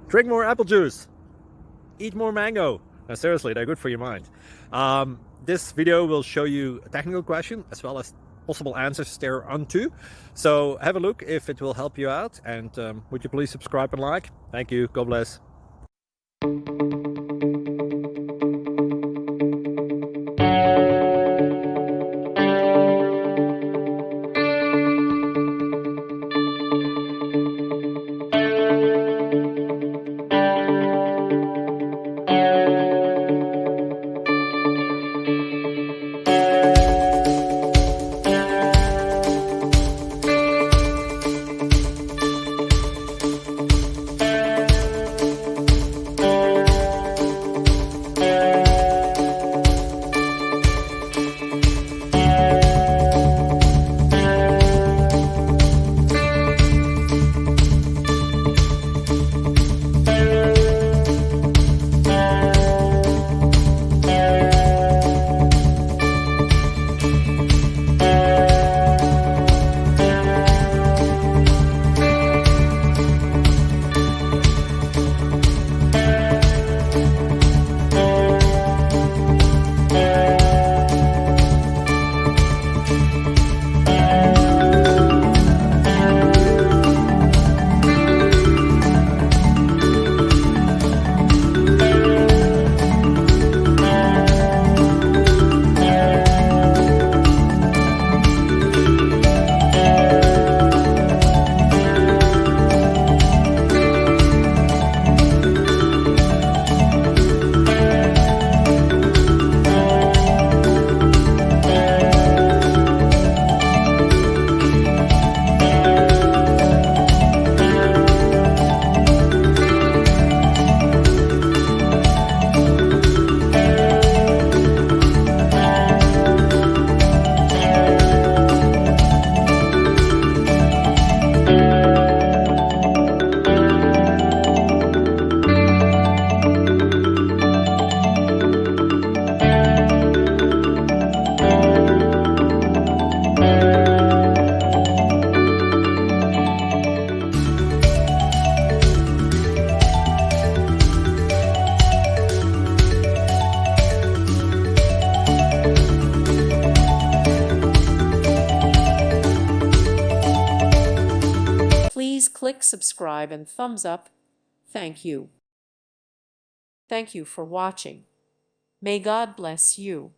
Drink more apple juice. Eat more mango. No, seriously, they're good for your mind. This video will show you a technical question as well as possible answers thereunto. So have a look if it will help you out, and would you please subscribe and like? Thank you. God bless. Please click subscribe and thumbs up. Thank you. Thank you for watching. May God bless you.